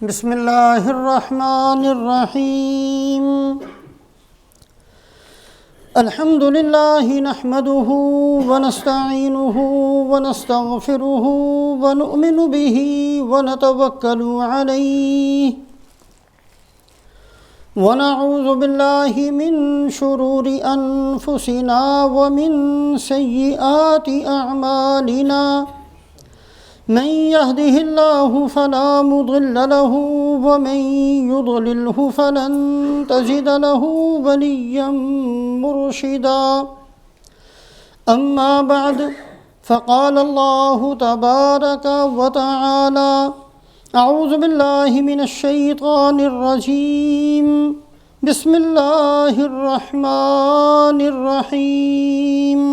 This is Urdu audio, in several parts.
بسم اللہ الرحمن الرحیم الحمد للہ نحمده ونستعینه ونستغفره ونؤمن به ونتوکل علیہ ونعوذ باللہ من شرور انفسنا ومن سیئات اعمالنا من يهده الله فلا مضل له ومن يضلله فلن تجد له وليا مرشدا أما بعد فقال الله تبارك وتعالى أعوذ بالله من الشيطان الرجيم بسم الله الرحمن الرحيم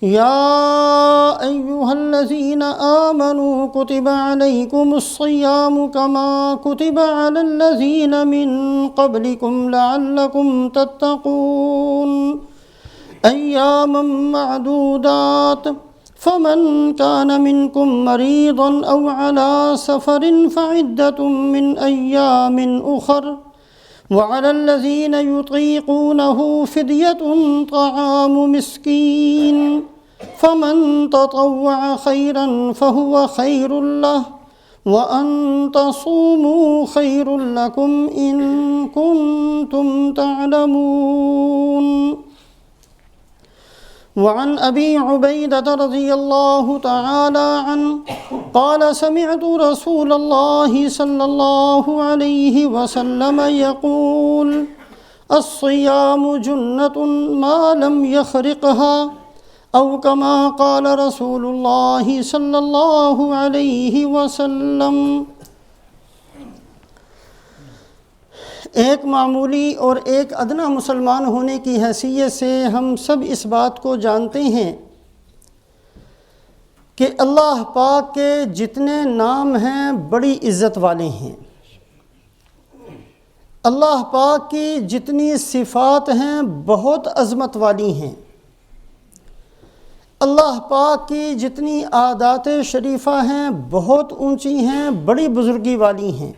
يا أيها الذين آمنوا كتب عليكم الصيام كما كتب على الذين من قبلكم لعلكم تتقون أياما معدودات فمن كان منكم مريضا أو على سفر فعدة من أيام أخر وعلى الذين يطيقونه فدية طعام مسكين فمن تطوع خيرا فهو خير له وأن تصوموا خير لكم إن كنتم تعلمون وعن أبي عبيدة رضي الله تعالى عنه قال سمعت رسول الله صلى الله عليه وسلم يقول الصيام جنة ما لم يخرقها أو كما قال رسول الله صلى الله عليه وسلم۔ ایک معمولی اور ایک ادنا مسلمان ہونے کی حیثیت سے ہم سب اس بات کو جانتے ہیں کہ اللہ پاک کے جتنے نام ہیں بڑی عزت والے ہیں، اللہ پاک کی جتنی صفات ہیں بہت عظمت والی ہیں، اللہ پاک کی جتنی عادات شریفہ ہیں بہت اونچی ہیں، بڑی بزرگی والی ہیں۔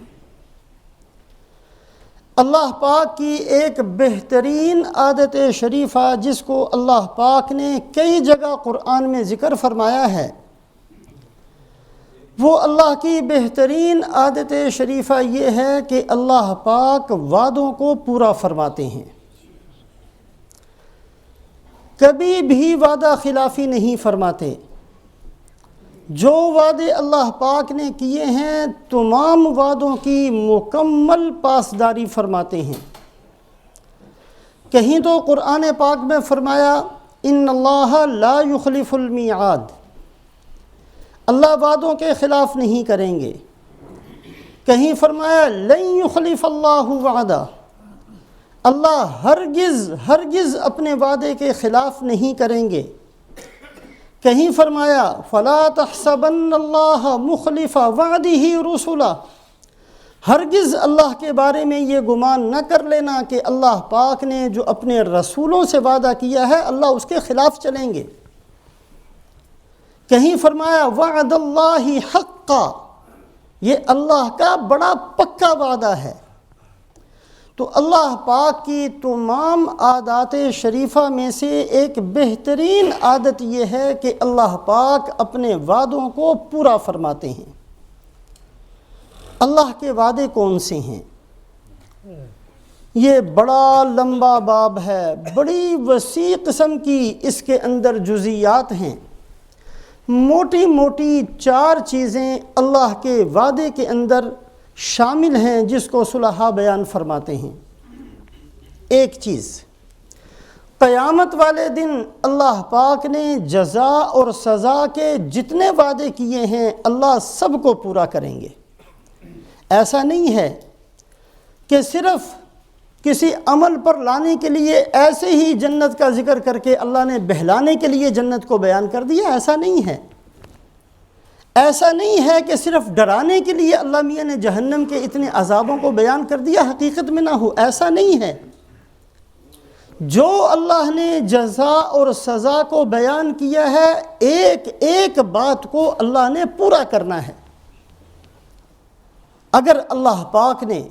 اللہ پاک کی ایک بہترین عادت شریفہ جس کو اللہ پاک نے کئی جگہ قرآن میں ذکر فرمایا ہے، وہ اللہ کی بہترین عادت شریفہ یہ ہے کہ اللہ پاک وعدوں کو پورا فرماتے ہیں، کبھی بھی وعدہ خلافی نہیں فرماتے۔ جو وعدے اللہ پاک نے کیے ہیں تمام وعدوں کی مکمل پاسداری فرماتے ہیں۔ کہیں تو قرآن پاک میں فرمایا ان اللہ لا یخلف المیعاد، اللہ وعدوں کے خلاف نہیں کریں گے۔ کہیں فرمایا لن یخلف اللہ وعدہ، اللہ ہرگز اپنے وعدے کے خلاف نہیں کریں گے۔ کہیں فرمایا فلا تحسبن اللہ مخلف وعدہ رسلا، ہرگز اللہ کے بارے میں یہ گمان نہ کر لینا کہ اللہ پاک نے جو اپنے رسولوں سے وعدہ کیا ہے اللہ اس کے خلاف چلیں گے۔ کہیں فرمایا وعد اللہ حقا، یہ اللہ کا بڑا پکا وعدہ ہے۔ تو اللہ پاک کی تمام عادات شریفہ میں سے ایک بہترین عادت یہ ہے کہ اللہ پاک اپنے وعدوں کو پورا فرماتے ہیں۔ اللہ کے وعدے کون سے ہیں؟ یہ بڑا لمبا باب ہے، بڑی وسیع قسم کی اس کے اندر جزیات ہیں۔ موٹی موٹی 4 چیزیں اللہ کے وعدے کے اندر شامل ہیں جس کو صلحاء بیان فرماتے ہیں۔ ایک چیز، قیامت والے دن اللہ پاک نے جزا اور سزا کے جتنے وعدے کیے ہیں اللہ سب کو پورا کریں گے۔ ایسا نہیں ہے کہ صرف کسی عمل پر لانے کے لیے ایسے ہی جنت کا ذکر کر کے اللہ نے بہلانے کے لیے جنت کو بیان کر دیا، ایسا نہیں ہے۔ ایسا نہیں ہے کہ صرف ڈرانے کے لیے اللہ میاں نے جہنم کے اتنے عذابوں کو بیان کر دیا حقیقت میں نہ ہو، ایسا نہیں ہے۔ جو اللہ نے جزا اور سزا کو بیان کیا ہے ایک ایک بات کو اللہ نے پورا کرنا ہے۔ اگر اللہ پاک نے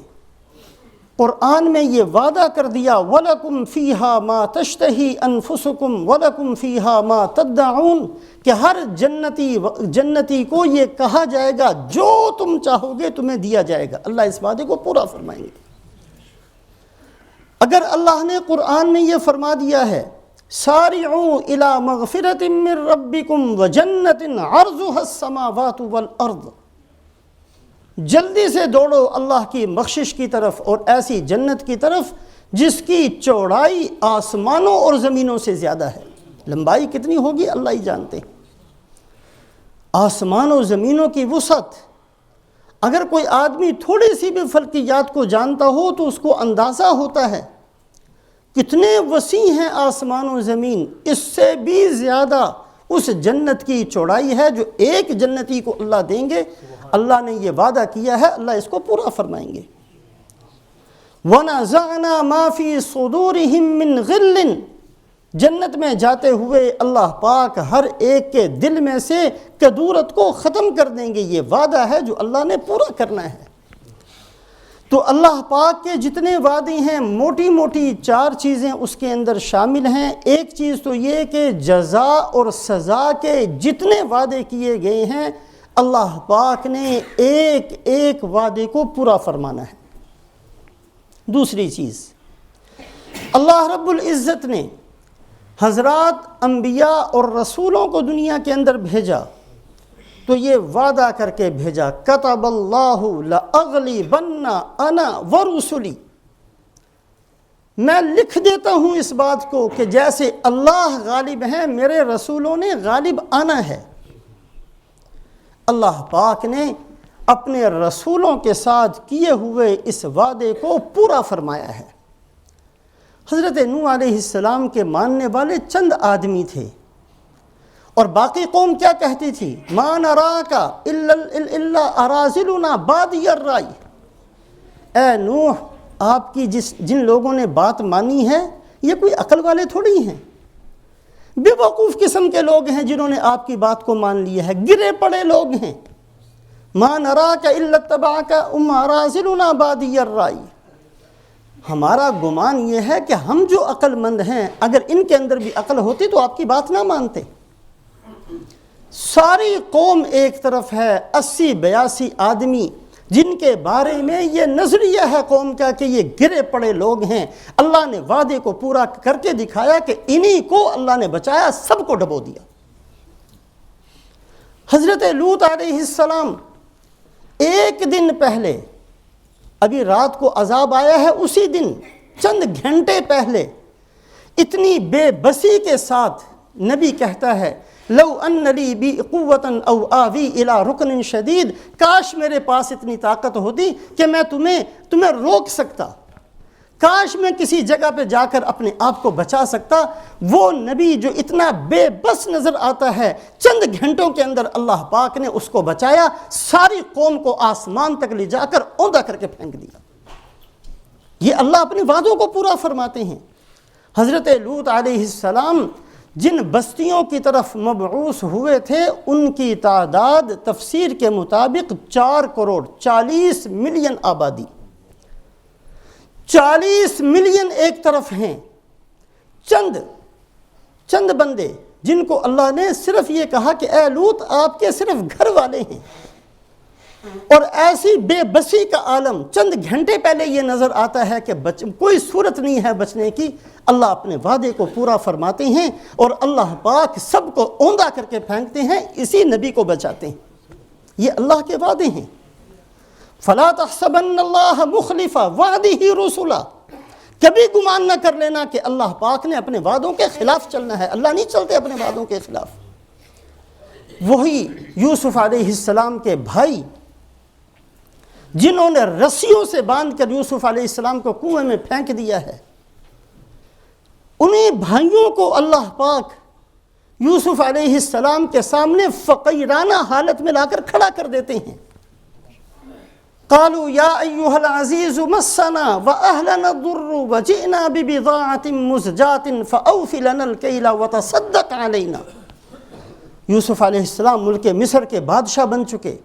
قرآن میں یہ وعدہ کر دیا وَلَكُمْ فِيهَا مَا تَشْتَهِي أَنفُسُكُمْ وَلَكُمْ فِيهَا مَا تَدَّعُونَ کہ ہر جنتی کو یہ کہا جائے گا جو تم چاہو گے تمہیں دیا جائے گا، اللہ اس وعدے کو پورا فرمائیں گے۔ اگر اللہ نے قرآن میں یہ فرما دیا ہے سارعوا الى مغفرۃ من ربکم وجنۃ عرضها السماوات والارض، جلدی سے دوڑو اللہ کی بخشش کی طرف اور ایسی جنت کی طرف جس کی چوڑائی آسمانوں اور زمینوں سے زیادہ ہے۔ لمبائی کتنی ہوگی اللہ ہی جانتے ہیں۔ آسمان و زمینوں کی وسعت، اگر کوئی آدمی تھوڑی سی بھی فلکیات کو جانتا ہو تو اس کو اندازہ ہوتا ہے کتنے وسیع ہیں آسمان و زمین، اس سے بھی زیادہ اس جنت کی چوڑائی ہے جو ایک جنتی کو اللہ دیں گے۔ اللہ نے یہ وعدہ کیا ہے، اللہ اس کو پورا فرمائیں گے۔ وَنَزَعْنَا مَا فِي صُدُورِهِم مِّن غِلٍّ، جنت میں جاتے ہوئے اللہ پاک ہر ایک کے دل میں سے کدورت کو ختم کر دیں گے۔ یہ وعدہ ہے جو اللہ نے پورا کرنا ہے۔ تو اللہ پاک کے جتنے وعدے ہیں موٹی موٹی 4 چیزیں اس کے اندر شامل ہیں۔ ایک چیز تو یہ کہ جزا اور سزا کے جتنے وعدے کیے گئے ہیں اللہ پاک نے ایک ایک وعدے کو پورا فرمانا ہے۔ دوسری چیز، اللہ رب العزت نے حضرات انبیاء اور رسولوں کو دنیا کے اندر بھیجا تو یہ وعدہ کر کے بھیجا کتب اللہ لأغلبن انا ورسلی، میں لکھ دیتا ہوں اس بات کو کہ جیسے اللہ غالب ہیں میرے رسولوں نے غالب آنا ہے۔ اللہ پاک نے اپنے رسولوں کے ساتھ کیے ہوئے اس وعدے کو پورا فرمایا ہے۔ حضرت نوح علیہ السلام کے ماننے والے چند آدمی تھے اور باقی قوم کیا کہتی تھی؟ ما نراک الا اراذلنا بادی الرأی، اے نوح آپ کی جن لوگوں نے بات مانی ہے یہ کوئی عقل والے تھوڑی ہیں، بے وقوف قسم کے لوگ ہیں جنہوں نے آپ کی بات کو مان لیا ہے، گرے پڑے لوگ ہیں۔ ما نراک الا اتبعک اراذلنا بادی الرأی، ہمارا گمان یہ ہے کہ ہم جو عقل مند ہیں اگر ان کے اندر بھی عقل ہوتی تو آپ کی بات نہ مانتے۔ ساری قوم ایک طرف ہے، 80-82 آدمی جن کے بارے میں یہ نظریہ ہے قوم کا کہ یہ گرے پڑے لوگ ہیں۔ اللہ نے وعدے کو پورا کر کے دکھایا کہ انہی کو اللہ نے بچایا، سب کو ڈبو دیا۔ حضرت لوط علیہ السلام ایک دن پہلے، ابھی رات کو عذاب آیا ہے اسی دن چند گھنٹے پہلے، اتنی بے بسی کے ساتھ نبی کہتا ہے لو ان لی بی قوتا او آوی الی رکن شدید، کاش میرے پاس اتنی طاقت ہوتی کہ میں تمہیں روک سکتا، کاش میں کسی جگہ پہ جا کر اپنے آپ کو بچا سکتا۔ وہ نبی جو اتنا بے بس نظر آتا ہے، چند گھنٹوں کے اندر اللہ پاک نے اس کو بچایا، ساری قوم کو آسمان تک لے جا کر اوندا کر کے پھینک دیا۔ یہ اللہ اپنے وعدوں کو پورا فرماتے ہیں۔ حضرت لوط علیہ السلام جن بستیوں کی طرف مبعوث ہوئے تھے ان کی تعداد تفسیر کے مطابق 4 کروڑ 40 ملین آبادی، 40 ملین ایک طرف ہیں، چند بندے جن کو اللہ نے صرف یہ کہا کہ اے لوط آپ کے صرف گھر والے ہیں، اور ایسی بے بسی کا عالم چند گھنٹے پہلے یہ نظر آتا ہے کہ کوئی صورت نہیں ہے بچنے کی۔ اللہ اپنے وعدے کو پورا فرماتے ہیں اور اللہ پاک سب کو اوندا کر کے پھینکتے ہیں، اسی نبی کو بچاتے ہیں۔ یہ اللہ کے وعدے ہیں۔ فَلَا تَحْسَبَنَّ اللَّهَ مُخْلِفَ وَعْدِهِ رُسُلًا، کبھی گمان نہ کر لینا کہ اللہ پاک نے اپنے وعدوں کے خلاف چلنا ہے، اللہ نہیں چلتے اپنے وعدوں کے خلاف۔ وہی یوسف علیہ السلام کے بھائی جنہوں نے رسیوں سے باندھ کر یوسف علیہ السلام کو کنویں میں پھینک دیا ہے، انہیں بھائیوں کو اللہ پاک یوسف علیہ السلام کے سامنے فقیرانہ حالت میں لا کر کھڑا کر دیتے ہیں۔ قالوا یا ایھا العزیز مسنا واہلنا الضر وجئنا ببضاعۃ مزجاۃ فاوف لنا الکیل وتصدق علینا۔ یوسف علیہ السلام ملک مصر کے بادشاہ بن چکے،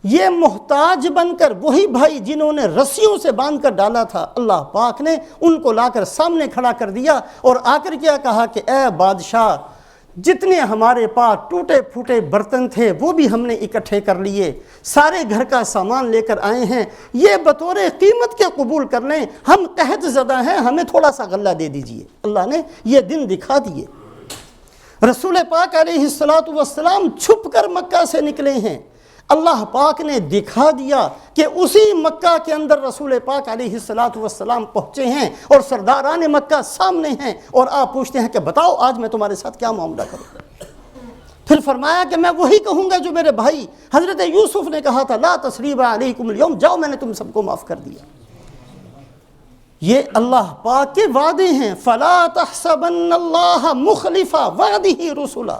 یہ محتاج بن کر وہی بھائی جنہوں نے رسیوں سے باندھ کر ڈالا تھا، اللہ پاک نے ان کو لا کر سامنے کھڑا کر دیا اور آ کر کیا کہا کہ اے بادشاہ، جتنے ہمارے پاس ٹوٹے پھوٹے برتن تھے وہ بھی ہم نے اکٹھے کر لیے، سارے گھر کا سامان لے کر آئے ہیں، یہ بطور قیمت کے قبول کر لیں، ہم قحط زدہ ہیں، ہمیں تھوڑا سا غلہ دے دیجئے۔ اللہ نے یہ دن دکھا دیے۔ رسول پاک علیہ السلام چھپ کر مکہ سے نکلے ہیں، اللہ پاک نے دکھا دیا کہ اسی مکہ کے اندر رسول پاک علیہ السلام پہنچے ہیں اور سرداران مکہ سامنے ہیں، اور آپ پوچھتے ہیں کہ بتاؤ آج میں تمہارے ساتھ کیا معاملہ کروں؟ پھر فرمایا کہ میں وہی کہوں گا جو میرے بھائی حضرت یوسف نے کہا تھا، لا تثریب علیکم اليوم، جاؤ میں نے تم سب کو معاف کر دیا۔ یہ اللہ پاک کے وعدے ہیں، فلا تحسبن اللہ مخلف وعدہ رسلا۔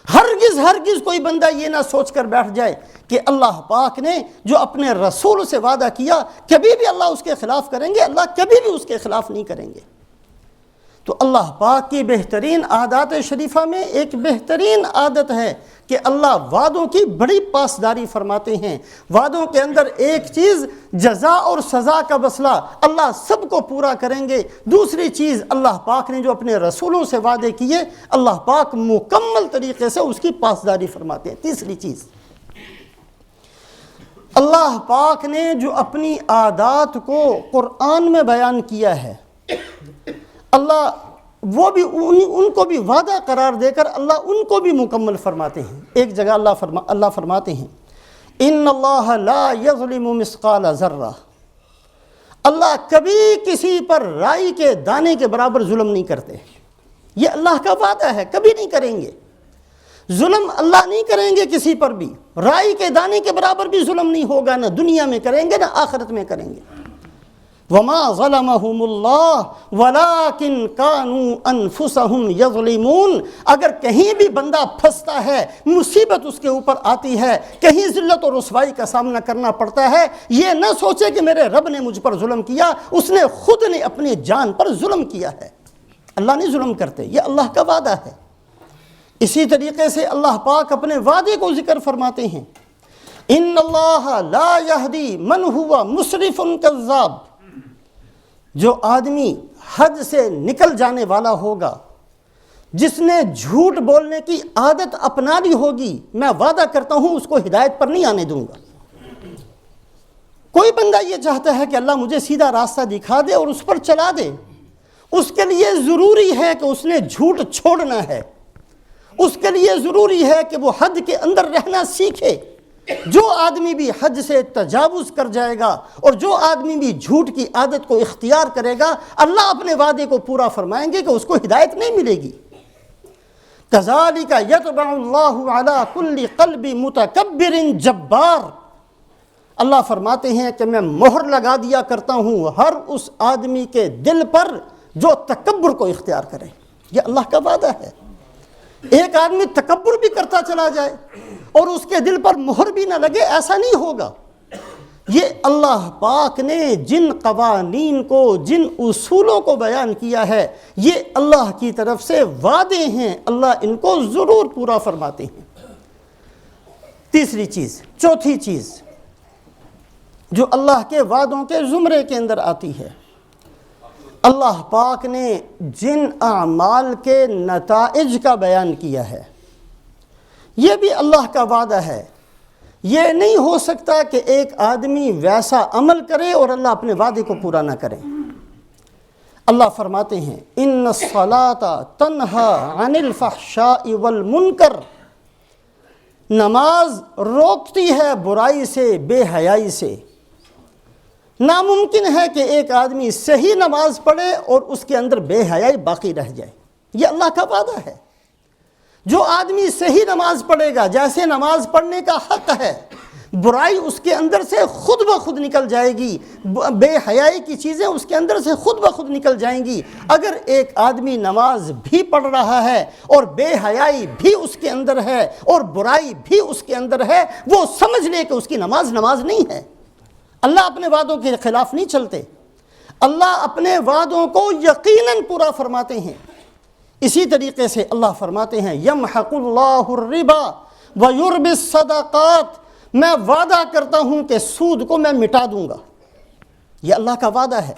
ہرگز کوئی بندہ یہ نہ سوچ کر بیٹھ جائے کہ اللہ پاک نے جو اپنے رسول سے وعدہ کیا کبھی بھی اللہ اس کے خلاف کریں گے، اللہ کبھی بھی اس کے خلاف نہیں کریں گے۔ تو اللہ پاک کی بہترین عادات شریفہ میں ایک بہترین عادت ہے کہ اللہ وعدوں کی بڑی پاسداری فرماتے ہیں۔ وعدوں کے اندر ایک چیز جزا اور سزا کا مسئلہ، اللہ سب کو پورا کریں گے۔ دوسری چیز، اللہ پاک نے جو اپنے رسولوں سے وعدے کیے اللہ پاک مکمل طریقے سے اس کی پاسداری فرماتے ہیں۔ تیسری چیز، اللہ پاک نے جو اپنی عادات کو قرآن میں بیان کیا ہے، اللہ وہ بھی ان کو بھی وعدہ قرار دے کر اللہ ان کو بھی مکمل فرماتے ہیں۔ ایک جگہ اللہ فرماتے ہیں، ان اللہ لا یظلم مثقال ذرہ، اللہ کبھی کسی پر رائی کے دانے کے برابر ظلم نہیں کرتے۔ یہ اللہ کا وعدہ ہے، کبھی نہیں کریں گے ظلم، اللہ نہیں کریں گے کسی پر بھی، رائی کے دانے کے برابر بھی ظلم نہیں ہوگا، نہ دنیا میں کریں گے نہ آخرت میں کریں گے۔ وما ظلمهم اللہ ولکن كانوا انفسهم یظلمون۔ اگر کہیں بھی بندہ پھنستا ہے، مصیبت اس کے اوپر آتی ہے، کہیں ذلت اور رسوائی کا سامنا کرنا پڑتا ہے، یہ نہ سوچے کہ میرے رب نے مجھ پر ظلم کیا، اس نے خود نے اپنی جان پر ظلم کیا ہے۔ اللہ نہیں ظلم کرتے، یہ اللہ کا وعدہ ہے۔ اسی طریقے سے اللہ پاک اپنے وعدے کو ذکر فرماتے ہیں، ان اللہ لا یہدی من هو مسرف کذاب۔ جو آدمی حد سے نکل جانے والا ہوگا، جس نے جھوٹ بولنے کی عادت اپنا لی ہوگی، میں وعدہ کرتا ہوں اس کو ہدایت پر نہیں آنے دوں گا۔ کوئی بندہ یہ چاہتا ہے کہ اللہ مجھے سیدھا راستہ دکھا دے اور اس پر چلا دے، اس کے لیے ضروری ہے کہ اس نے جھوٹ چھوڑنا ہے، اس کے لیے ضروری ہے کہ وہ حد کے اندر رہنا سیکھے۔ جو آدمی بھی حد سے تجاوز کر جائے گا اور جو آدمی بھی جھوٹ کی عادت کو اختیار کرے گا، اللہ اپنے وعدے کو پورا فرمائیں گے کہ اس کو ہدایت نہیں ملے گی۔ كَذَلِكَ يَطْبَعُ اللَّهُ عَلَى كُلِّ قَلْبِ مُتَكَبِّرٍ جَبَّارٍ۔ اللہ فرماتے ہیں کہ میں مہر لگا دیا کرتا ہوں ہر اس آدمی کے دل پر جو تکبر کو اختیار کرے۔ یہ اللہ کا وعدہ ہے۔ ایک آدمی تکبر بھی کرتا چلا جائے اور اس کے دل پر مہر بھی نہ لگے، ایسا نہیں ہوگا۔ یہ اللہ پاک نے جن قوانین کو، جن اصولوں کو بیان کیا ہے، یہ اللہ کی طرف سے وعدے ہیں، اللہ ان کو ضرور پورا فرماتے ہیں۔ تیسری چیز، چوتھی چیز جو اللہ کے وعدوں کے زمرے کے اندر آتی ہے، اللہ پاک نے جن اعمال کے نتائج کا بیان کیا ہے، یہ بھی اللہ کا وعدہ ہے۔ یہ نہیں ہو سکتا کہ ایک آدمی ویسا عمل کرے اور اللہ اپنے وعدے کو پورا نہ کرے۔ اللہ فرماتے ہیں، ان الصلاۃ تنہی عن الفحشاء والمنکر، نماز روکتی ہے برائی سے، بے حیائی سے۔ ناممکن ہے کہ ایک آدمی صحیح نماز پڑھے اور اس کے اندر بے حیائی باقی رہ جائے، یہ اللہ کا وعدہ ہے۔ جو آدمی صحیح نماز پڑھے گا، جیسے نماز پڑھنے کا حق ہے، برائی اس کے اندر سے خود بخود نکل جائے گی، بے حیائی کی چیزیں اس کے اندر سے خود بخود نکل جائیں گی۔ اگر ایک آدمی نماز بھی پڑھ رہا ہے اور بے حیائی بھی اس کے اندر ہے اور برائی بھی اس کے اندر ہے، وہ سمجھ لے کہ اس کی نماز نہیں ہے۔ اللہ اپنے وعدوں کے خلاف نہیں چلتے، اللہ اپنے وعدوں کو یقیناً پورا فرماتے ہیں۔ اسی طریقے سے اللہ فرماتے ہیں، یمحق اللہ الربا ویربی الصدقات، میں وعدہ کرتا ہوں کہ سود کو میں مٹا دوں گا۔ یہ اللہ کا وعدہ ہے۔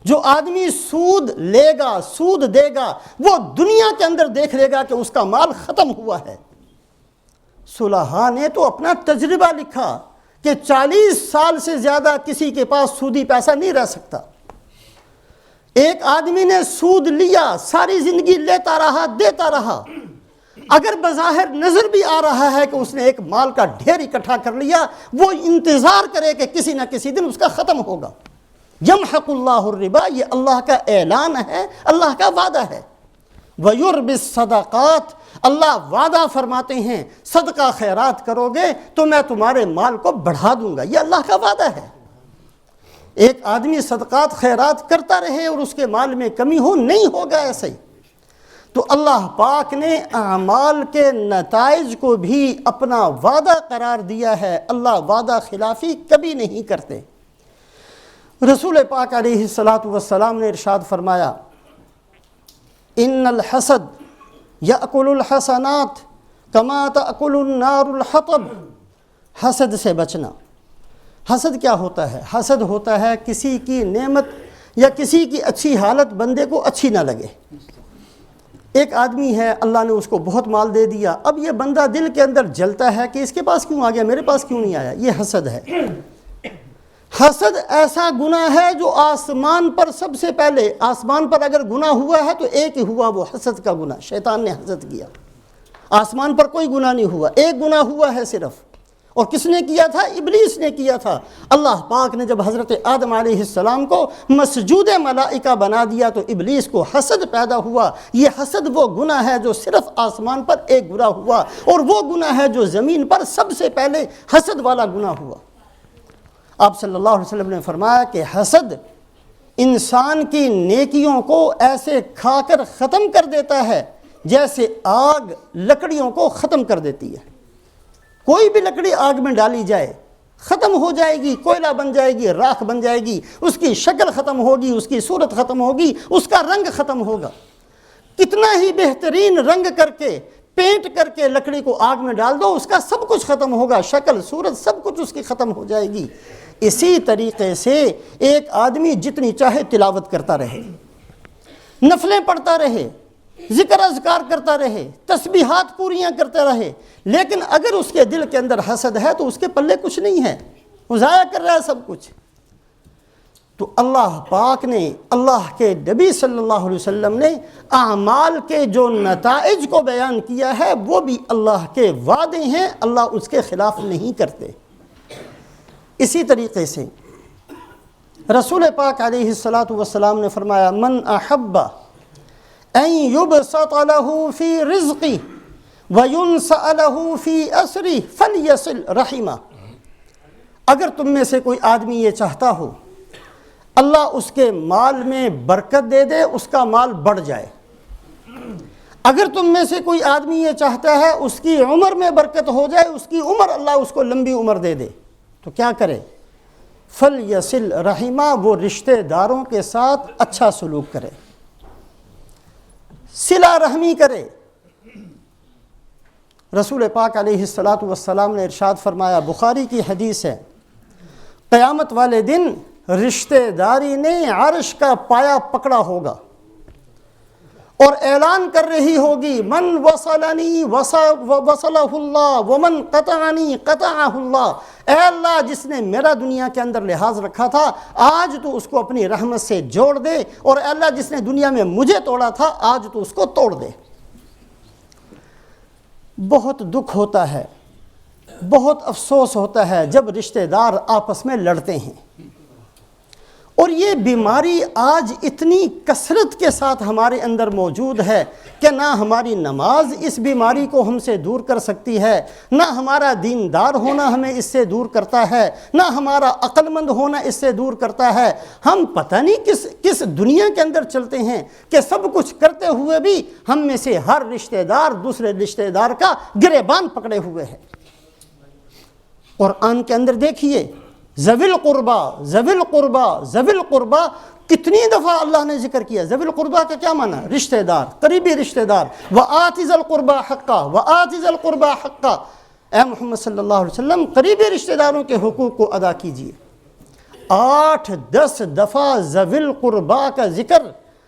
جو آدمی سود لے گا، سود دے گا، وہ دنیا کے اندر دیکھ لے گا کہ اس کا مال ختم ہوا ہے۔ صلحاء نے تو اپنا تجربہ لکھا کہ 40 سال سے زیادہ کسی کے پاس سودی پیسہ نہیں رہ سکتا۔ ایک آدمی نے سود لیا، ساری زندگی لیتا رہا، دیتا رہا، اگر بظاہر نظر بھی آ رہا ہے کہ اس نے ایک مال کا ڈھیر اکٹھا کر لیا، وہ انتظار کرے کہ کسی نہ کسی دن اس کا ختم ہوگا۔ یمحق اللہ الربا، یہ اللہ کا اعلان ہے، اللہ کا وعدہ ہے۔ وَيُرْبِ الصَّدَقَاتِ، اللہ وعدہ فرماتے ہیں صدقہ خیرات کرو گے تو میں تمہارے مال کو بڑھا دوں گا، یہ اللہ کا وعدہ ہے۔ ایک آدمی صدقات خیرات کرتا رہے اور اس کے مال میں کمی ہو، نہیں ہوگا ایسے ہی۔ تو اللہ پاک نے اعمال کے نتائج کو بھی اپنا وعدہ قرار دیا ہے، اللہ وعدہ خلافی کبھی نہیں کرتے۔ رسول پاک علیہ السلام نے ارشاد فرمایا، ان الحسد یأکل الحسنات کما تأکل النار الحطب۔ حسد سے بچنا۔ حسد کیا ہوتا ہے؟ حسد ہوتا ہے کسی کی نعمت یا کسی کی اچھی حالت بندے کو اچھی نہ لگے۔ ایک آدمی ہے، اللہ نے اس کو بہت مال دے دیا، اب یہ بندہ دل کے اندر جلتا ہے کہ اس کے پاس کیوں آ گیا، میرے پاس کیوں نہیں آیا، یہ حسد ہے۔ حسد ایسا گناہ ہے جو آسمان پر سب سے پہلے، آسمان پر اگر گناہ ہوا ہے تو ایک ہی ہوا، وہ حسد کا گناہ، شیطان نے حسد کیا۔ آسمان پر کوئی گناہ نہیں ہوا، ایک گناہ ہوا ہے صرف، اور کس نے کیا تھا؟ ابلیس نے کیا تھا۔ اللہ پاک نے جب حضرت آدم علیہ السلام کو مسجود ملائکہ بنا دیا تو ابلیس کو حسد پیدا ہوا۔ یہ حسد وہ گناہ ہے جو صرف آسمان پر ایک گناہ ہوا، اور وہ گناہ ہے جو زمین پر سب سے پہلے حسد والا گناہ ہوا۔ آپ صلی اللہ علیہ وسلم نے فرمایا کہ حسد انسان کی نیکیوں کو ایسے کھا کر ختم کر دیتا ہے جیسے آگ لکڑیوں کو ختم کر دیتی ہے۔ کوئی بھی لکڑی آگ میں ڈالی جائے ختم ہو جائے گی، کوئلہ بن جائے گی، راکھ بن جائے گی، اس کی شکل ختم ہوگی، اس کی صورت ختم ہوگی، اس کا رنگ ختم ہوگا۔ کتنا ہی بہترین رنگ کر کے، پینٹ کر کے لکڑی کو آگ میں ڈال دو، اس کا سب کچھ ختم ہوگا، شکل، صورت، سب کچھ اس کی ختم ہو جائے گی۔ اسی طریقے سے ایک آدمی جتنی چاہے تلاوت کرتا رہے، نفلیں پڑھتا رہے، ذکر اذکار کرتا رہے، تسبیحات پوریاں کرتا رہے، لیکن اگر اس کے دل کے اندر حسد ہے تو اس کے پلے کچھ نہیں ہے، وہ ضائع کر رہا ہے سب کچھ۔ تو اللہ پاک نے، اللہ کے نبی صلی اللہ علیہ وسلم نے اعمال کے جو نتائج کو بیان کیا ہے وہ بھی اللہ کے وعدے ہیں، اللہ اس کے خلاف نہیں کرتے۔ اسی طریقے سے رسول پاک علیہ السلام نے فرمایا، من احب ان یبسط له فی رزقی وینسأ له فی اسری فلیصل رحمہ۔ اگر تم میں سے کوئی آدمی یہ چاہتا ہو اللہ اس کے مال میں برکت دے دے، اس کا مال بڑھ جائے، اگر تم میں سے کوئی آدمی یہ چاہتا ہے اس کی عمر میں برکت ہو جائے، اس کی عمر اللہ اس کو لمبی عمر دے دے، تو کیا کرے؟ فلیصل رحمہ، وہ رشتہ داروں کے ساتھ اچھا سلوک کرے، صلہ رحمی کرے۔ رسول پاک علیہ السلام نے ارشاد فرمایا، بخاری کی حدیث ہے، قیامت والے دن رشتہ داری نے عرش کا پایا پکڑا ہوگا اور اعلان کر رہی ہوگی، من وصلنی وصلہ اللہ ومن قطعنی قطعہ اللہ۔ اے اللہ، جس نے میرا دنیا کے اندر لحاظ رکھا تھا آج تو اس کو اپنی رحمت سے جوڑ دے، اور اے اللہ جس نے دنیا میں مجھے توڑا تھا آج تو اس کو توڑ دے۔ بہت دکھ ہوتا ہے، بہت افسوس ہوتا ہے جب رشتہ دار آپس میں لڑتے ہیں، اور یہ بیماری آج اتنی کثرت کے ساتھ ہمارے اندر موجود ہے کہ نہ ہماری نماز اس بیماری کو ہم سے دور کر سکتی ہے، نہ ہمارا دیندار ہونا ہمیں اس سے دور کرتا ہے، نہ ہمارا عقل مند ہونا اس سے دور کرتا ہے۔ ہم پتہ نہیں کس دنیا کے اندر چلتے ہیں کہ سب کچھ کرتے ہوئے بھی ہم میں سے ہر رشتہ دار دوسرے رشتہ دار کا گریبان پکڑے ہوئے ہے۔ قرآن کے اندر دیکھیے، ذوی القربا ذوی القربا ذوی القربا، کتنی دفعہ اللہ نے ذکر کیا۔ ذوی القربا کا کیا معنی؟ رشتہ دار، قریبی رشتہ دار۔ وآت ذی القربا حقہ، وآت ذی القربا حقہ۔ اے محمد صلی اللہ علیہ وسلم قریبی رشتہ داروں کے حقوق کو ادا کیجیے۔ 8-10 دفعہ ذوی القربا کا ذکر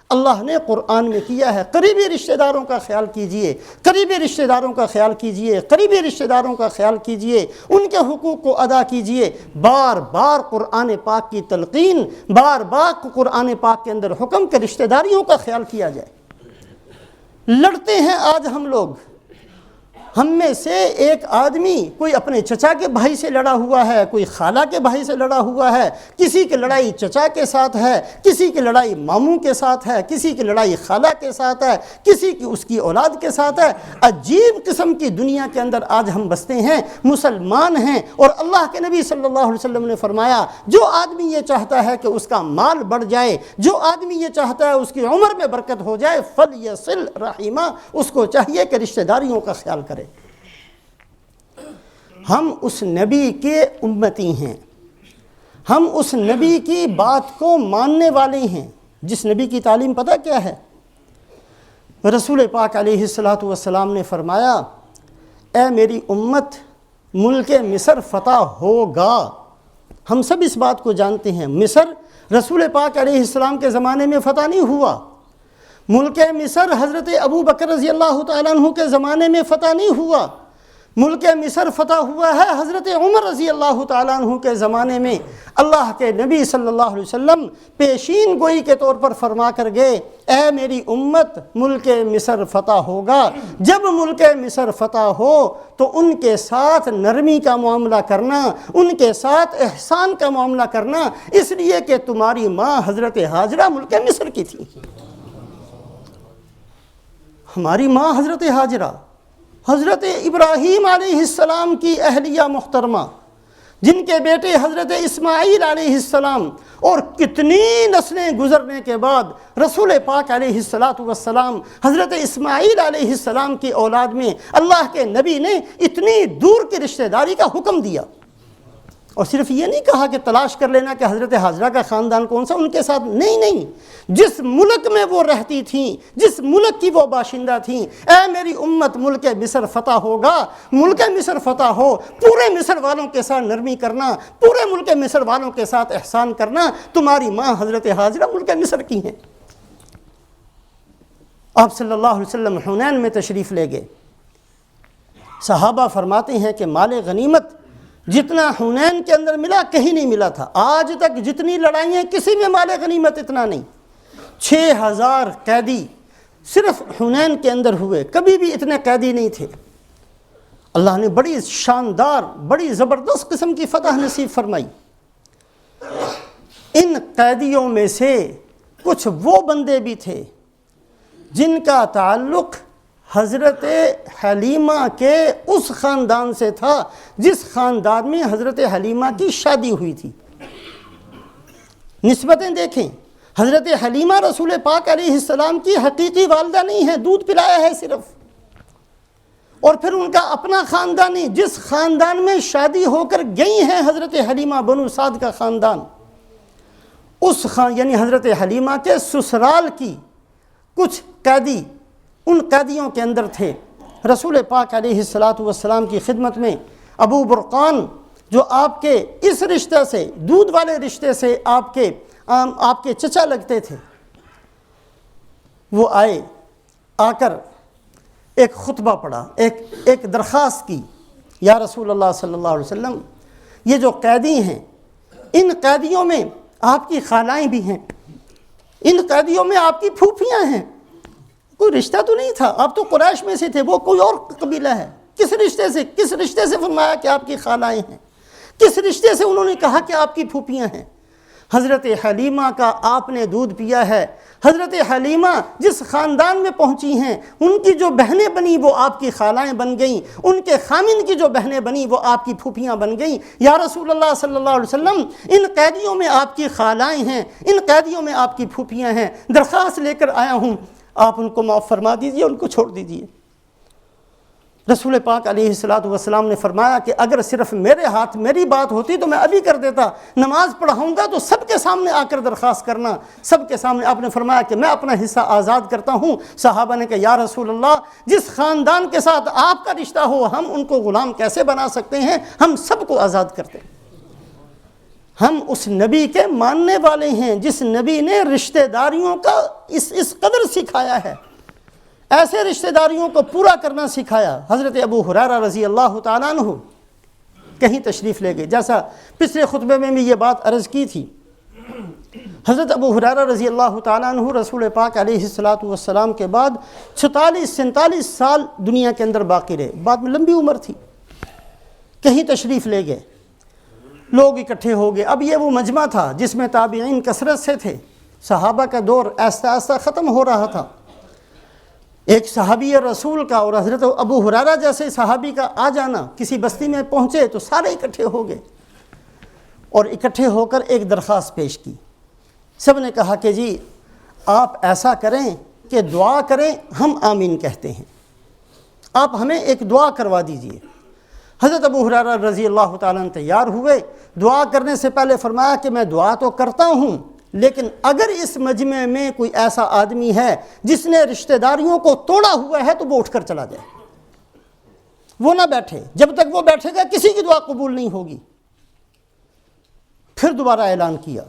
اللہ نے قرآن میں کیا ہے۔ قریبی رشتہ داروں کا خیال کیجئے، قریبی رشتہ داروں کا خیال کیجئے، قریبی رشتہ داروں کا خیال کیجئے، ان کے حقوق کو ادا کیجئے۔ بار بار قرآن پاک کی تلقین، بار بار قرآن پاک کے اندر حکم کہ رشتہ داریوں کا خیال کیا جائے۔ لڑتے ہیں آج ہم لوگ، ہم میں سے ایک آدمی کوئی اپنے چچا کے بھائی سے لڑا ہوا ہے، کوئی خالہ کے بھائی سے لڑا ہوا ہے، کسی کی لڑائی چچا کے ساتھ ہے، کسی کی لڑائی ماموں کے ساتھ ہے، کسی کی لڑائی خالہ کے ساتھ ہے، کسی کی اس کی اولاد کے ساتھ ہے۔ عجیب قسم کی دنیا کے اندر آج ہم بستے ہیں، مسلمان ہیں، اور اللہ کے نبی صلی اللہ علیہ وسلم نے فرمایا جو آدمی یہ چاہتا ہے کہ اس کا مال بڑھ جائے، جو آدمی یہ چاہتا ہے اس کی عمر میں برکت ہو جائے، فلیصل رحمہ، اس کو چاہیے کہ رشتہ داریوں کا خیال کرے۔ ہم اس نبی کے امتی ہیں، ہم اس نبی کی بات کو ماننے والے ہیں جس نبی کی تعلیم پتہ کیا ہے؟ رسول پاک علیہ السلام نے فرمایا اے میری امت ملک مصر فتح ہوگا۔ ہم سب اس بات کو جانتے ہیں، مصر رسول پاک علیہ السلام کے زمانے میں فتح نہیں ہوا، ملک مصر حضرت ابو بکر رضی اللہ تعالیٰ عنہ کے زمانے میں فتح نہیں ہوا، ملک مصر فتح ہوا ہے حضرت عمر رضی اللہ تعالیٰ عنہ کے زمانے میں۔ اللہ کے نبی صلی اللہ علیہ وسلم پیشین گوئی کے طور پر فرما کر گئے اے میری امت ملک مصر فتح ہوگا، جب ملک مصر فتح ہو تو ان کے ساتھ نرمی کا معاملہ کرنا، ان کے ساتھ احسان کا معاملہ کرنا، اس لیے کہ تمہاری ماں حضرت ہاجرہ ملک مصر کی تھی۔ ہماری ماں حضرت ہاجرہ حضرت ابراہیم علیہ السلام کی اہلیہ محترمہ، جن کے بیٹے حضرت اسماعیل علیہ السلام، اور کتنی نسلیں گزرنے کے بعد رسول پاک علیہ السلام حضرت اسماعیل علیہ السلام کی اولاد میں اللہ کے نبی نے اتنی دور کی رشتہ داری کا حکم دیا۔ اور صرف یہ نہیں کہا کہ تلاش کر لینا کہ حضرت ہاجرہ کا خاندان کون سا، ان کے ساتھ نہیں، جس ملک میں وہ رہتی تھیں، جس ملک کی وہ باشندہ تھیں، اے میری امت ملک مصر فتح ہوگا، ملک مصر فتح ہو، پورے مصر والوں کے ساتھ نرمی کرنا، پورے ملک مصر والوں کے ساتھ احسان کرنا، تمہاری ماں حضرت ہاجرہ ملک مصر کی ہیں۔ آپ صلی اللہ علیہ وسلم حنین میں تشریف لے گئے، صحابہ فرماتے ہیں کہ مال غنیمت جتنا حنین کے اندر ملا کہیں نہیں ملا تھا، آج تک جتنی لڑائیاں کسی میں مال غنیمت اتنا نہیں۔ 6000 قیدی صرف حنین کے اندر ہوئے، کبھی بھی اتنے قیدی نہیں تھے۔ اللہ نے بڑی شاندار، بڑی زبردست قسم کی فتح نصیب فرمائی۔ ان قیدیوں میں سے کچھ وہ بندے بھی تھے جن کا تعلق حضرت حلیمہ کے اس خاندان سے تھا جس خاندان میں حضرت حلیمہ کی شادی ہوئی تھی۔ نسبتیں دیکھیں، حضرت حلیمہ رسول پاک علیہ السلام کی حقیقی والدہ نہیں ہے، دودھ پلایا ہے صرف، اور پھر ان کا اپنا خاندانی جس خاندان میں شادی ہو کر گئی ہیں حضرت حلیمہ بنو سعد کا خاندان، اس یعنی حضرت حلیمہ کے سسرال کی کچھ قیدی ان قیدیوں کے اندر تھے۔ رسول پاک علیہ السلام کی خدمت میں ابو برقان جو آپ کے اس رشتہ سے، دودھ والے رشتے سے آپ کے چچا لگتے تھے، وہ آئے، آ کر ایک خطبہ پڑھا، ایک درخواست کی، یا رسول اللہ صلی اللہ علیہ وسلم یہ جو قیدی ہیں ان قیدیوں میں آپ کی خالائیں بھی ہیں، ان قیدیوں میں آپ کی پھوپھیاں ہیں، کوئی رشتہ تو نہیں تھا، آپ تو قریش میں سے تھے، وہ کوئی اور قبیلہ ہے، کس رشتے سے فرمایا کہ آپ کی خالائیں ہیں، کس رشتے سے انہوں نے کہا کہ آپ کی پھوپھیاں ہیں؟ حضرت حلیمہ کا آپ نے دودھ پیا ہے، حضرت حلیمہ جس خاندان میں پہنچی ہیں ان کی جو بہنیں بنی وہ آپ کی خالائیں بن گئیں، ان کے خامن کی جو بہنیں بنی وہ آپ کی پھوپھیاں بن گئیں۔ یا رسول اللہ صلی اللہ علیہ وسلم ان قیدیوں میں آپ کی خالائیں ہیں، ان قیدیوں میں آپ کی پھوپھیاں ہیں، درخواست لے کر آیا ہوں، آپ ان کو معاف فرما دیجئے، ان کو چھوڑ دیجئے۔ رسول پاک علیہ الصلوۃ والسلام نے فرمایا کہ اگر صرف میرے ہاتھ میری بات ہوتی تو میں ابھی کر دیتا، نماز پڑھاؤں گا تو سب کے سامنے آ کر درخواست کرنا، سب کے سامنے۔ آپ نے فرمایا کہ میں اپنا حصہ آزاد کرتا ہوں۔ صحابہ نے کہا یا رسول اللہ، جس خاندان کے ساتھ آپ کا رشتہ ہو ہم ان کو غلام کیسے بنا سکتے ہیں، ہم سب کو آزاد کرتے ہیں۔ ہم اس نبی کے ماننے والے ہیں جس نبی نے رشتہ داریوں کا اس قدر سکھایا ہے، ایسے رشتہ داریوں کو پورا کرنا سکھایا۔ حضرت ابو ہریرہ رضی اللہ تعالیٰ عنہ کہیں تشریف لے گئے، جیسا پچھلے خطبے میں بھی یہ بات عرض کی تھی۔ حضرت ابو ہریرہ رضی اللہ تعالیٰ عنہ رسول پاک علیہ الصلوۃ والسلام کے بعد 46-47 سال دنیا کے اندر باقی رہے، بعد میں لمبی عمر تھی۔ کہیں تشریف لے گئے، لوگ اکٹھے ہو گئے۔ اب یہ وہ مجمع تھا جس میں تابعین کثرت سے تھے، صحابہ کا دور آہستہ آہستہ ختم ہو رہا تھا۔ ایک صحابی رسول کا اور حضرت ابو ہریرہ جیسے صحابی کا آ جانا، کسی بستی میں پہنچے تو سارے اکٹھے ہو گئے، اور اکٹھے ہو کر ایک درخواست پیش کی۔ سب نے کہا کہ جی آپ ایسا کریں کہ دعا کریں، ہم آمین کہتے ہیں، آپ ہمیں ایک دعا کروا دیجئے۔ حضرت ابو ہریرہ رضی اللہ تعالیٰ عنہ تیار ہوئے۔ دعا کرنے سے پہلے فرمایا کہ میں دعا تو کرتا ہوں، لیکن اگر اس مجمع میں کوئی ایسا آدمی ہے جس نے رشتہ داریوں کو توڑا ہوا ہے تو وہ اٹھ کر چلا جائے، وہ نہ بیٹھے، جب تک وہ بیٹھے گا کسی کی دعا قبول نہیں ہوگی۔ پھر دوبارہ اعلان کیا،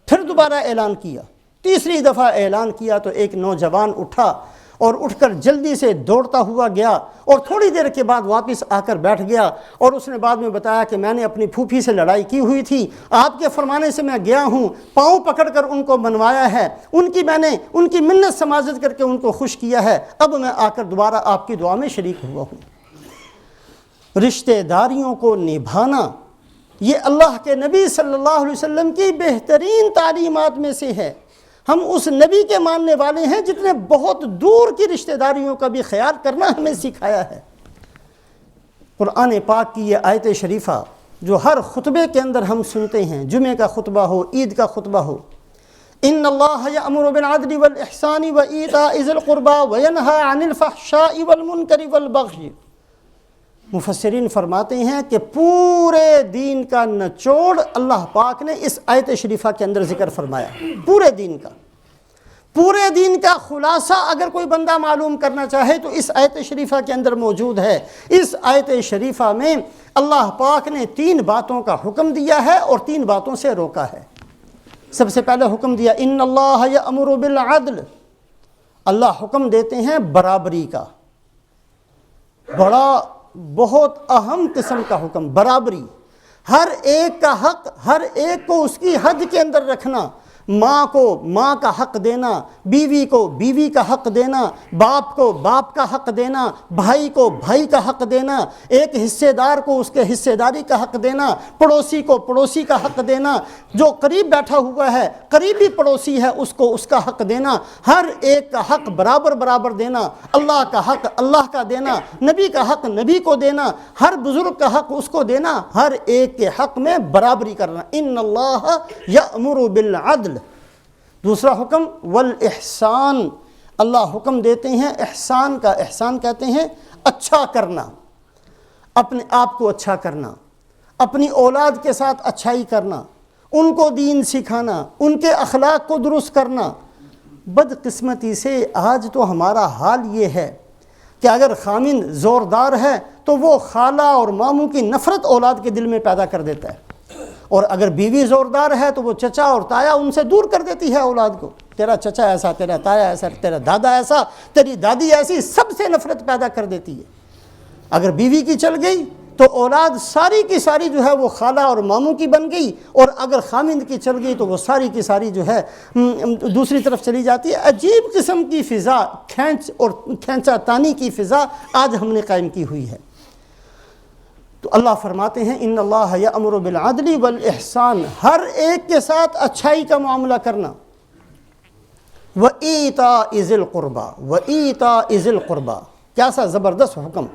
پھر دوبارہ اعلان کیا، تیسری دفعہ اعلان کیا تو ایک نوجوان اٹھا اور اٹھ کر جلدی سے دوڑتا ہوا گیا، اور تھوڑی دیر کے بعد واپس آ کر بیٹھ گیا، اور اس نے بعد میں بتایا کہ میں نے اپنی پھوپھی سے لڑائی کی ہوئی تھی، آپ کے فرمانے سے میں گیا ہوں، پاؤں پکڑ کر ان کو منوایا ہے، میں نے ان کی منت سماجت کر کے ان کو خوش کیا ہے، اب میں آ کر دوبارہ آپ کی دعا میں شریک ہوا ہوں۔ رشتہ داریوں کو نبھانا یہ اللہ کے نبی صلی اللہ علیہ وسلم کی بہترین تعلیمات میں سے ہے۔ ہم اس نبی کے ماننے والے ہیں جس نے بہت دور کی رشتہ داریوں کا بھی خیال کرنا ہمیں سکھایا ہے۔ قرآن پاک کی یہ آیت شریفہ جو ہر خطبے کے اندر ہم سنتے ہیں، جمعہ کا خطبہ ہو، عید کا خطبہ ہو، ان اللہ یأمر بالعدل والاحسان وایتاء ذی القربى وینہی عن الفحشاء والمنکر والبغی، مفسرین فرماتے ہیں کہ پورے دین کا نچوڑ اللہ پاک نے اس آیت شریفہ کے اندر ذکر فرمایا۔ پورے دین کا خلاصہ اگر کوئی بندہ معلوم کرنا چاہے تو اس آیت شریفہ کے اندر موجود ہے۔ اس آیت شریفہ میں اللہ پاک نے 3 باتوں کا حکم دیا ہے اور 3 باتوں سے روکا ہے۔ سب سے پہلے حکم دیا ان اللہ یأمر بالعدل، اللہ حکم دیتے ہیں برابری کا، بہت اہم قسم کا حکم، برابری، ہر ایک کا حق ہر ایک کو اس کی حد کے اندر رکھنا، ماں کو ماں کا حق دینا، بیوی کو بیوی کا حق دینا، باپ کو باپ کا حق دینا، بھائی کو بھائی کا حق دینا، ایک حصے دار کو اس کے حصے داری کا حق دینا، پڑوسی کو پڑوسی کا حق دینا، جو قریب بیٹھا ہوا ہے قریبی پڑوسی ہے اس کو اس کا حق دینا، ہر ایک کا حق برابر برابر دینا، اللہ کا حق اللہ کا دینا، نبی کا حق نبی کو دینا، ہر بزرگ کا حق اس کو دینا، ہر ایک کے حق میں برابری کرنا۔ ان اللہ یأمر بالعدل۔ دوسرا حکم والاحسان، اللہ حکم دیتے ہیں احسان کا، احسان کہتے ہیں اچھا کرنا، اپنے آپ کو اچھا کرنا، اپنی اولاد کے ساتھ اچھائی کرنا، ان کو دین سکھانا، ان کے اخلاق کو درست کرنا۔ بدقسمتی سے آج تو ہمارا حال یہ ہے کہ اگر خامند زوردار ہے تو وہ خالہ اور ماموں کی نفرت اولاد کے دل میں پیدا کر دیتا ہے، اور اگر بیوی زوردار ہے تو وہ چچا اور تایا ان سے دور کر دیتی ہے اولاد کو، تیرا چچا ایسا، تیرا تایا ایسا، تیرا دادا ایسا، تیری دادی ایسی، سب سے نفرت پیدا کر دیتی ہے۔ اگر بیوی کی چل گئی تو اولاد ساری کی ساری جو ہے وہ خالہ اور ماموں کی بن گئی، اور اگر خامند کی چل گئی تو وہ ساری کی ساری جو ہے دوسری طرف چلی جاتی ہے۔ عجیب قسم کی فضا، کھینچ اور کھینچا تانی کی فضا آج ہم نے قائم کی ہوئی ہے۔ تو اللہ فرماتے ہیں ان اللہ یأمر بالعدل والاحسان، ہر ایک کے ساتھ اچھائی کا معاملہ کرنا، وایتاء ذی القربى، وایتاء ذی القربى، کیسا زبردست حکم،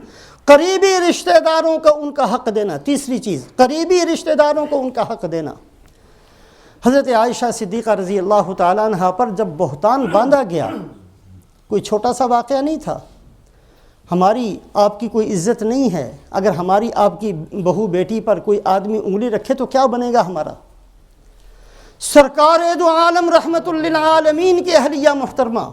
قریبی رشتہ داروں کو ان کا حق دینا۔ تیسری چیز، قریبی رشتہ داروں کو ان کا حق دینا۔ حضرت عائشہ صدیقہ رضی اللہ تعالیٰ عنہ پر جب بہتان باندھا گیا، کوئی چھوٹا سا واقعہ نہیں تھا، ہماری آپ کی کوئی عزت نہیں ہے، اگر ہماری آپ کی بہو بیٹی پر کوئی آدمی انگلی رکھے تو کیا بنے گا ہمارا؟ سرکار دو عالم رحمت للعالمین کی اہلیہ محترمہ،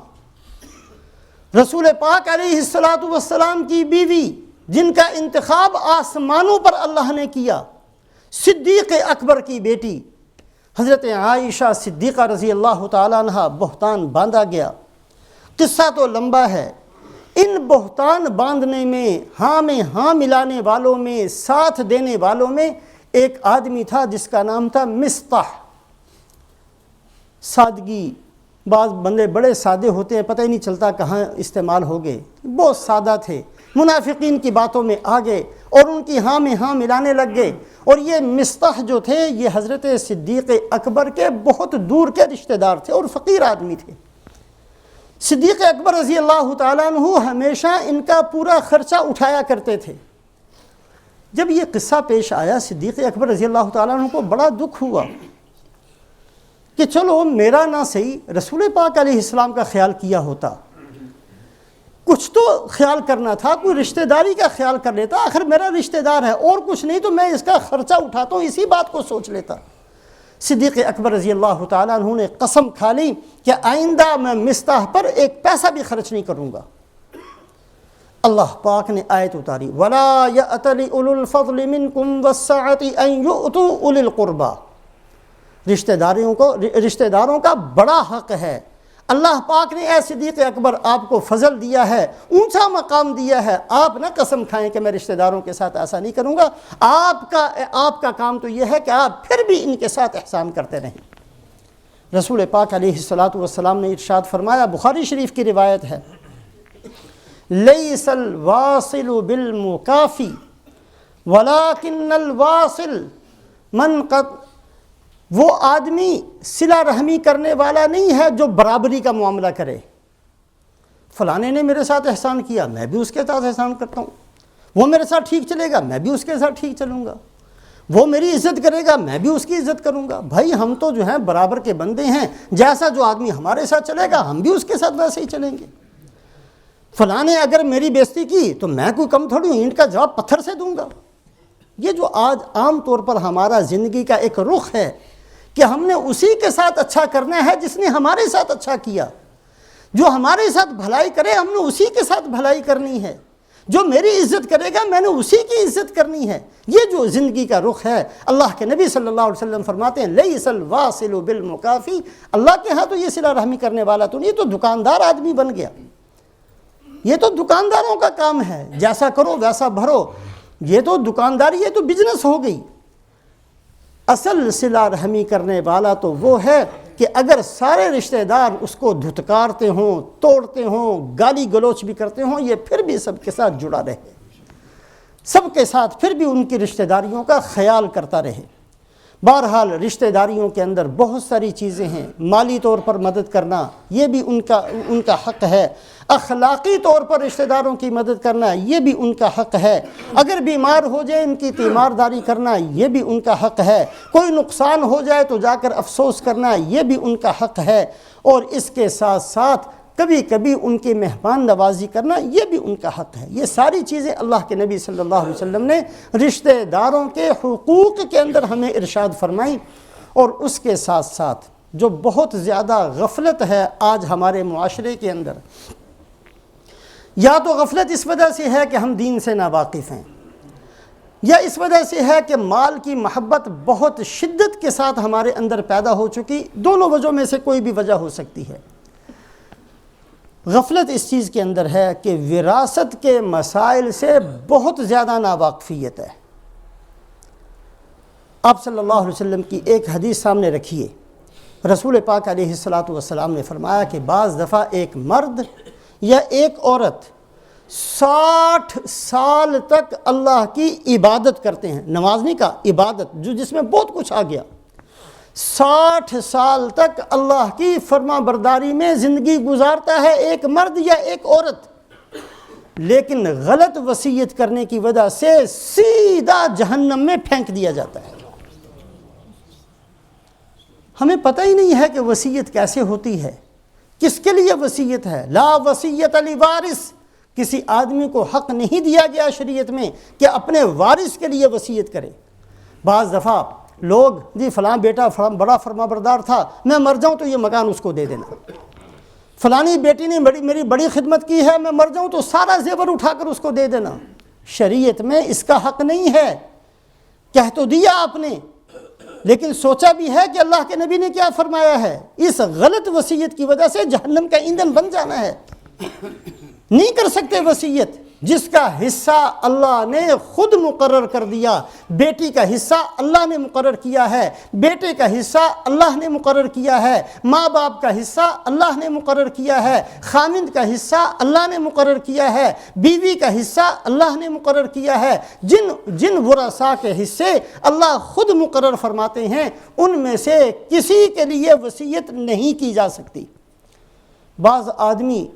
رسول پاک علیہ السلام کی بیوی، جن کا انتخاب آسمانوں پر اللہ نے کیا، صدیق اکبر کی بیٹی حضرت عائشہ صدیقہ رضی اللہ تعالیٰ عنہ بہتان باندھا گیا۔ قصہ تو لمبا ہے، ان بہتان باندھنے میں ہاں ملانے والوں میں، ساتھ دینے والوں میں ایک آدمی تھا جس کا نام تھا مصطح۔ سادگی، بعض بندے بڑے سادے ہوتے ہیں، پتہ ہی نہیں چلتا کہاں استعمال ہو گئے، بہت سادہ تھے، منافقین کی باتوں میں آ گئے اور ان کی ہاں میں ہاں ملانے لگ گئے۔ اور یہ مصطح جو تھے یہ حضرت صدیق اکبر کے بہت دور کے رشتہ دار تھے اور فقیر آدمی تھے۔ صدیق اکبر رضی اللہ تعالیٰ عنہ ہمیشہ ان کا پورا خرچہ اٹھایا کرتے تھے۔ جب یہ قصہ پیش آیا صدیق اکبر رضی اللہ تعالیٰ عنہ کو بڑا دکھ ہوا کہ چلو میرا نہ صحیح رسول پاک علیہ السلام کا خیال کیا ہوتا، کچھ تو خیال کرنا تھا، کوئی رشتہ داری کا خیال کر لیتا، آخر میرا رشتہ دار ہے اور کچھ نہیں تو میں اس کا خرچہ اٹھاتا ہوں، اسی بات کو سوچ لیتا۔ صدیق اکبر رضی اللہ تعالیٰ عنہ نے قسم کھا لی کہ آئندہ میں مصطح پر ایک پیسہ بھی خرچ نہیں کروں گا۔ اللہ پاک نے آیت اتاری، وَلَا يَأْتَلِ أُولُو الْفَضْلِ مِنْكُمْ وَالسَّعَةِ أَنْ يُؤْتُوا أُولِي الْقُرْبَى۔ رشتہ داروں کا بڑا حق ہے۔ اللہ پاک نے اے صدیق اکبر آپ کو فضل دیا ہے، اونچا مقام دیا ہے، آپ نہ قسم کھائیں کہ میں رشتہ داروں کے ساتھ ایسا نہیں کروں گا۔ آپ کا کام تو یہ ہے کہ آپ پھر بھی ان کے ساتھ احسان کرتے رہیں۔ رسول پاک علیہ السلام نے ارشاد فرمایا، بخاری شریف کی روایت ہے، لیس الواصل بالمکافی ولکن الواصل من قد، وہ آدمی صلہ رحمی کرنے والا نہیں ہے جو برابری کا معاملہ کرے۔ فلانے نے میرے ساتھ احسان کیا، میں بھی اس کے ساتھ احسان کرتا ہوں، وہ میرے ساتھ ٹھیک چلے گا میں بھی اس کے ساتھ ٹھیک چلوں گا، وہ میری عزت کرے گا میں بھی اس کی عزت کروں گا۔ بھائی ہم تو جو ہیں برابر کے بندے ہیں، جیسا جو آدمی ہمارے ساتھ چلے گا ہم بھی اس کے ساتھ ویسے ہی چلیں گے۔ فلاں نے اگر میری بےزتی کی تو میں کوئی کم تھوڑی ہوں، اینٹ کا جواب پتھر سے دوں گا۔ یہ جو آج عام طور پر ہمارا زندگی کا ایک رخ ہے کہ ہم نے اسی کے ساتھ اچھا کرنا ہے جس نے ہمارے ساتھ اچھا کیا، جو ہمارے ساتھ بھلائی کرے ہم نے اسی کے ساتھ بھلائی کرنی ہے، جو میری عزت کرے گا میں نے اسی کی عزت کرنی ہے۔ یہ جو زندگی کا رخ ہے، اللہ کے نبی صلی اللہ علیہ وسلم فرماتے ہیں لیس الواصل بالمکافی، اللہ کے ہاں تو یہ صلہ رحمی کرنے والا تو نہیں، یہ تو دکاندار آدمی بن گیا، یہ تو دکانداروں کا کام ہے، جیسا کرو ویسا بھرو، یہ تو دکانداری، یہ تو بزنس ہو گئی۔ اصل صلہ رحمی کرنے والا تو وہ ہے کہ اگر سارے رشتہ دار اس کو دھتکارتے ہوں، توڑتے ہوں، گالی گلوچ بھی کرتے ہوں، یہ پھر بھی سب کے ساتھ جڑا رہے، سب کے ساتھ پھر بھی ان کی رشتہ داریوں کا خیال کرتا رہے۔ بہرحال رشتہ داریوں کے اندر بہت ساری چیزیں ہیں، مالی طور پر مدد کرنا یہ بھی ان کا حق ہے، اخلاقی طور پر رشتہ داروں کی مدد کرنا یہ بھی ان کا حق ہے، اگر بیمار ہو جائے ان کی تیمارداری کرنا یہ بھی ان کا حق ہے، کوئی نقصان ہو جائے تو جا کر افسوس کرنا یہ بھی ان کا حق ہے، اور اس کے ساتھ ساتھ کبھی کبھی ان کی مہمان نوازی کرنا یہ بھی ان کا حق ہے۔ یہ ساری چیزیں اللہ کے نبی صلی اللہ علیہ وسلم نے رشتہ داروں کے حقوق کے اندر ہمیں ارشاد فرمائی۔ اور اس کے ساتھ ساتھ جو بہت زیادہ غفلت ہے آج ہمارے معاشرے کے اندر، یا تو غفلت اس وجہ سے ہے کہ ہم دین سے ناواقف ہیں، یا اس وجہ سے ہے کہ مال کی محبت بہت شدت کے ساتھ ہمارے اندر پیدا ہو چکی، دونوں وجہوں میں سے کوئی بھی وجہ ہو سکتی ہے۔ غفلت اس چیز کے اندر ہے کہ وراثت کے مسائل سے بہت زیادہ ناواقفیت ہے۔ آپ صلی اللہ علیہ وسلم کی ایک حدیث سامنے رکھیے، رسول پاک علیہ السلام نے فرمایا کہ بعض دفعہ ایک مرد یا ایک عورت 60 سال تک اللہ کی عبادت کرتے ہیں، نماز نہیں کہا، عبادت، جس میں بہت کچھ آ گیا، 60 سال تک اللہ کی فرما برداری میں زندگی گزارتا ہے ایک مرد یا ایک عورت، لیکن غلط وصیت کرنے کی وجہ سے سیدھا جہنم میں پھینک دیا جاتا ہے۔ ہمیں پتہ ہی نہیں ہے کہ وصیت کیسے ہوتی ہے، کس کے لیے وصیت ہے۔ لا وصیت لوارث، کسی آدمی کو حق نہیں دیا گیا شریعت میں کہ اپنے وارث کے لیے وصیت کرے۔ بعض دفعہ لوگ جی فلاں بیٹا بڑا فرما بردار تھا، میں مر جاؤں تو یہ مکان اس کو دے دینا، فلانی بیٹی نے میری بڑی خدمت کی ہے، میں مر جاؤں تو سارا زیور اٹھا کر اس کو دے دینا۔ شریعت میں اس کا حق نہیں ہے۔ کہہ تو دیا آپ نے، لیکن سوچا بھی ہے کہ اللہ کے نبی نے کیا فرمایا ہے؟ اس غلط وصیت کی وجہ سے جہنم کا ایندھن بن جانا ہے۔ نہیں کر سکتے وصیت۔ جس کا حصہ اللہ نے خود مقرر کر دیا، بیٹی کا حصہ اللہ نے مقرر کیا ہے، بیٹے کا حصہ اللہ نے مقرر کیا ہے، ماں باپ کا حصہ اللہ نے مقرر کیا ہے، خامند کا حصہ اللہ نے مقرر کیا ہے، بیوی کا حصہ اللہ نے مقرر کیا ہے۔ جن ورثاء کے حصے اللہ خود مقرر فرماتے ہیں، ان میں سے کسی کے لیے وصیت نہیں کی جا سکتی۔ بعض آدمی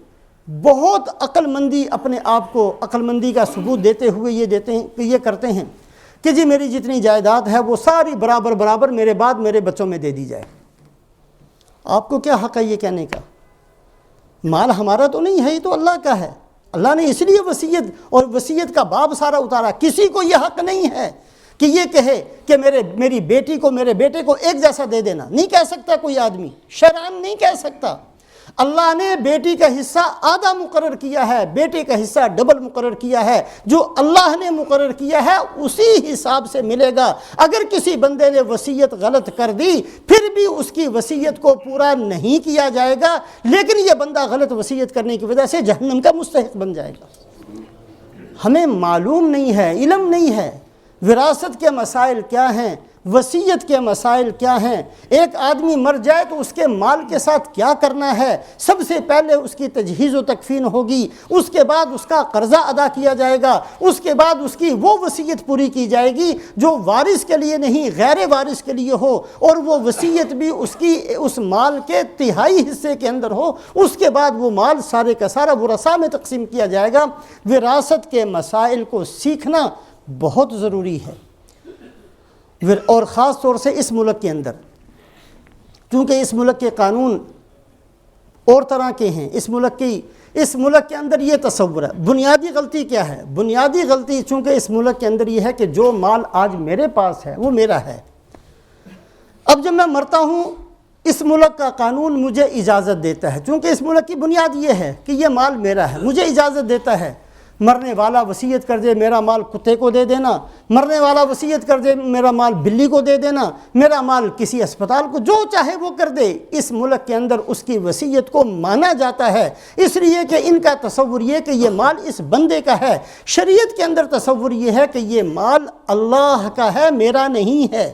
بہت عقل مندی اپنے آپ کو عقل مندی کا ثبوت دیتے ہوئے یہ کرتے ہیں کہ جی میری جتنی جائیداد ہے وہ ساری برابر میرے بعد میرے بچوں میں دے دی جائے۔ آپ کو کیا حق ہے یہ کہنے کا؟ مال ہمارا تو نہیں ہے، یہ تو اللہ کا ہے۔ اللہ نے اس لیے وصیت کا باب سارا اتارا۔ کسی کو یہ حق نہیں ہے کہ یہ کہے کہ میری بیٹی کو میرے بیٹے کو ایک جیسا دے دینا۔ نہیں کہہ سکتا کوئی آدمی، شرعاً نہیں کہہ سکتا۔ اللہ نے بیٹی کا حصہ آدھا مقرر کیا ہے، بیٹے کا حصہ ڈبل مقرر کیا ہے۔ جو اللہ نے مقرر کیا ہے اسی حساب سے ملے گا۔ اگر کسی بندے نے وصیت غلط کر دی پھر بھی اس کی وصیت کو پورا نہیں کیا جائے گا، لیکن یہ بندہ غلط وصیت کرنے کی وجہ سے جہنم کا مستحق بن جائے گا۔ ہمیں معلوم نہیں ہے، علم نہیں ہے وراثت کے مسائل کیا ہیں، وصیت کے مسائل کیا ہیں، ایک آدمی مر جائے تو اس کے مال کے ساتھ کیا کرنا ہے۔ سب سے پہلے اس کی تجہیز و تکفین ہوگی، اس کے بعد اس کا قرضہ ادا کیا جائے گا، اس کے بعد اس کی وہ وصیت پوری کی جائے گی جو وارث کے لیے نہیں غیر وارث کے لیے ہو، اور وہ وصیت بھی اس مال کے تہائی حصے کے اندر ہو۔ اس کے بعد وہ مال سارے کا سارا ورثاء میں تقسیم کیا جائے گا۔ وراثت کے مسائل کو سیکھنا بہت ضروری ہے، اور خاص طور سے اس ملک کے اندر، کیونکہ اس ملک کے قانون اور طرح کے ہیں۔ اس ملک کے اندر یہ تصور ہے۔ بنیادی غلطی کیا ہے؟ بنیادی غلطی چونکہ اس ملک کے اندر یہ ہے کہ جو مال آج میرے پاس ہے وہ میرا ہے۔ اب جب میں مرتا ہوں اس ملک کا قانون مجھے اجازت دیتا ہے، چونکہ اس ملک کی بنیاد یہ ہے کہ یہ مال میرا ہے، مجھے اجازت دیتا ہے۔ مرنے والا وصیت کر دے میرا مال کتے کو دے دینا، مرنے والا وصیت کر دے میرا مال بلی کو دے دینا، میرا مال کسی اسپتال کو، جو چاہے وہ کر دے۔ اس ملک کے اندر اس کی وصیت کو مانا جاتا ہے، اس لیے کہ ان کا تصور یہ کہ یہ مال اس بندے کا ہے۔ شریعت کے اندر تصور یہ ہے کہ یہ مال اللہ کا ہے، میرا نہیں ہے۔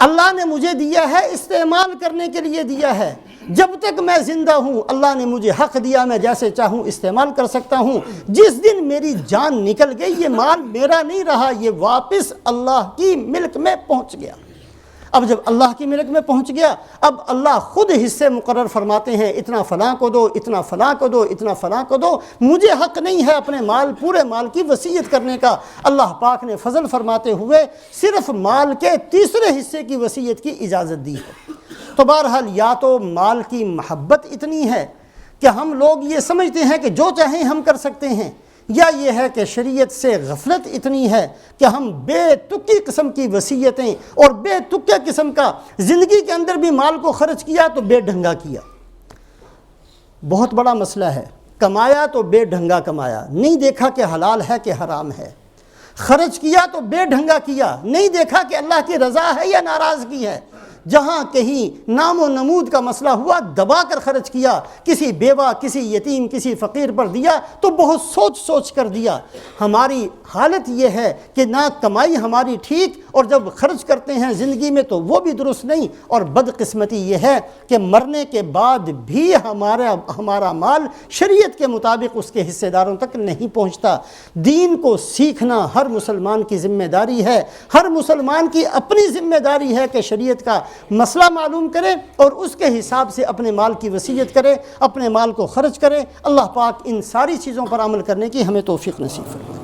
اللہ نے مجھے دیا ہے، استعمال کرنے کے لیے دیا ہے۔ جب تک میں زندہ ہوں اللہ نے مجھے حق دیا، میں جیسے چاہوں استعمال کر سکتا ہوں۔ جس دن میری جان نکل گئی یہ مال میرا نہیں رہا، یہ واپس اللہ کی ملک میں پہنچ گیا۔ اب جب اللہ کی ملک میں پہنچ گیا، اب اللہ خود حصے مقرر فرماتے ہیں، اتنا فلاں کو دو، اتنا فلاں کو دو، اتنا فلاں کو دو۔ مجھے حق نہیں ہے اپنے پورے مال کی وصیت کرنے کا۔ اللہ پاک نے فضل فرماتے ہوئے صرف مال کے تیسرے حصے کی وصیت کی اجازت دی ہے۔ تو بہرحال یا تو مال کی محبت اتنی ہے کہ ہم لوگ یہ سمجھتے ہیں کہ جو چاہیں ہم کر سکتے ہیں، یا یہ ہے کہ شریعت سے غفلت اتنی ہے کہ ہم بے تکی قسم کی وصیتیں اور بے تکے قسم کا زندگی کے اندر بھی مال کو خرچ کیا تو بے ڈھنگا کیا۔ بہت بڑا مسئلہ ہے، کمایا تو بے ڈھنگا کمایا، نہیں دیکھا کہ حلال ہے کہ حرام ہے، خرچ کیا تو بے ڈھنگا کیا، نہیں دیکھا کہ اللہ کی رضا ہے یا ناراضگی ہے۔ جہاں کہیں نام و نمود کا مسئلہ ہوا دبا کر خرچ کیا، کسی بیوہ، کسی یتیم، کسی فقیر پر دیا تو بہت سوچ کر دیا۔ ہماری حالت یہ ہے کہ نہ کمائی ہماری ٹھیک، اور جب خرچ کرتے ہیں زندگی میں تو وہ بھی درست نہیں، اور بدقسمتی یہ ہے کہ مرنے کے بعد بھی ہمارا مال شریعت کے مطابق اس کے حصے داروں تک نہیں پہنچتا۔ دین کو سیکھنا ہر مسلمان کی ذمہ داری ہے، ہر مسلمان کی اپنی ذمہ داری ہے کہ شریعت کا مسئلہ معلوم کرے اور اس کے حساب سے اپنے مال کی وصیت کرے، اپنے مال کو خرچ کرے۔ اللہ پاک ان ساری چیزوں پر عمل کرنے کی ہمیں توفیق نصیب فرمائے۔